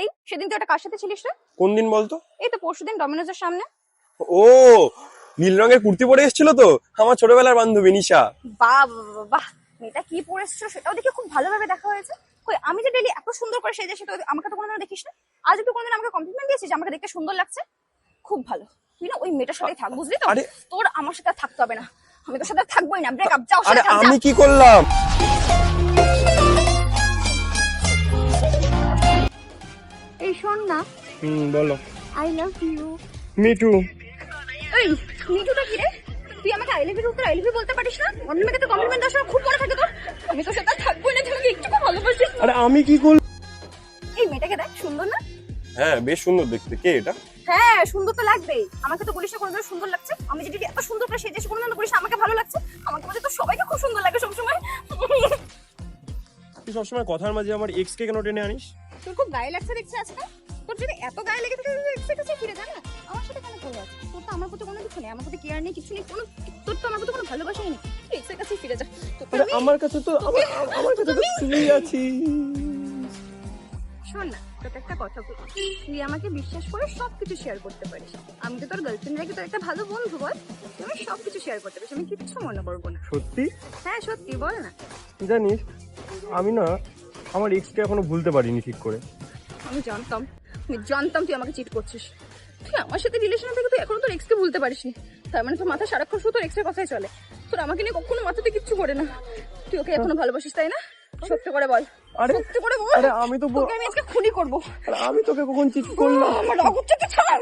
এই সেদিন তুই ওটা কার সাথে ছিলিস রে? কোন দিন বলতো? এই তো পরশুদিন ডমিনোজের সামনে। ও, নীল রঙের কুর্তি পরে এসেছিল তো আমার ছোটবেলার বান্ধবী নিশা। বাহ বাহ বাহ, মেয়েটা কি পরে এসেছিল সেটাও দেখে খুব ভালোভাবে দেখা হয়েছে। কই আমি যে ডেইলি এত সুন্দর করে সেজে সেটা আমাকে তো কোনোদিনও দেখিস না। আজ একটু কোনোদিন আমাকে কমপ্লিমেন্ট দিয়েছিস যে আমাকে দেখতে সুন্দর লাগছে। খুব ভালো, তুই না ওই মেয়েটার সাথেই থাক, বুঝলি তো? আরে তোর আমার সাথে আর থাকতে হবে না, আমি তোর সাথে আর থাকবোই না। ব্রেকআপ, যাও আরে সাথে থাক, আমি যা। কি করলাম? এই শোন না, বলো। I love you. মিটু। এই মিঠুটা কি রে? তুই আমাকে আই লাভ ইউ উত্তর আই লাভ ইউ বলতে পারিস না? অন্য মেয়েকে তো কমপ্লিমেন্ট দেওয়ার সময় খুব মনে থাকে তোর। আমি তোর সাথে আর থাকবোই না, তুই আমাকে একটু ভালোবাসিস না। আরে আমি কি করলাম? এই মেয়েটাকে দেখ, সুন্দর না? হ্যাঁ বেশ সুন্দর দেখতে। কে এটা? হ্যাঁ সুন্দর তো লাগবেই, আমাকে তো বলিস না কোনোদিন সুন্দর লাগছে। আমি যদি এত সুন্দর করে সেজেছি কোনোদিন তো বলিস না আমাকে ভালো লাগছে। আমাকে বলতে তো সবাইকে খুব সুন্দর লাগে সবসময়। তুই সবসময় কথার মাঝে আমার এক্স কে কেন টেনে আনিস? তোর খুব গায়ে লাগছে দেখছি আজকে। তোর যদি এত গায়ে লেগে থাকে তুই এক্সের কাছে ফিরে যা না। আমার সাথে কেন পড়ে আছে? তোর তো আমার প্রতি কোনো কিছু নেই, আমার প্রতি কেয়ার নেই, কিছু নেই, কোনো তোর তো আমার প্রতি কোনো ভালোবাসাই নেই। তুই এক্সের কাছে ফিরে যা। তোকে আরে আমি আমার কাছে তো আমার কাছে তো তুই আছিস। শোন না, তোকে একটা কথা বলি, তুই আমাকে বিশ্বাস করে সবকিছু শেয়ার করতে পারিস। আমি তো তোর গার্লফ্রেন্ড রেখে তোর একটা ভালো বন্ধু, বল। তুই আমি সবকিছু শেয়ার করতে পারিস, আমি কিচ্ছু মনে করবো না। সত্যি? হ্যাঁ সত্যি, বল না। জানিস আমি না আমার এক্স কে এখনো ভুলতে পারিনি ঠিক করে। আমি জানতাম তুই আমাকে চিট করছিস। তুই আমার সাথে রিলেশনে থেকে তুই এখনো তোর এক্স কে ভুলতে পারিসনি। তার মানে তোর মাথা সারাক্ষণ শুধু তোর এক্স এর কথাই চলে। তোর আমাকে নিয়ে কখনো মাথাতে কিচ্ছু করে না। তুই ওকে এখনো ভালোবাসিস তাই না? সত্যি করে বল। আরে সত্যি করে বল। আরে আমি তো তোকে আমি আজকে খুনি করবো। আরে আমি তোকে কখন চিট করলাম? আমার রাগ হচ্ছে, তুই ছাড়।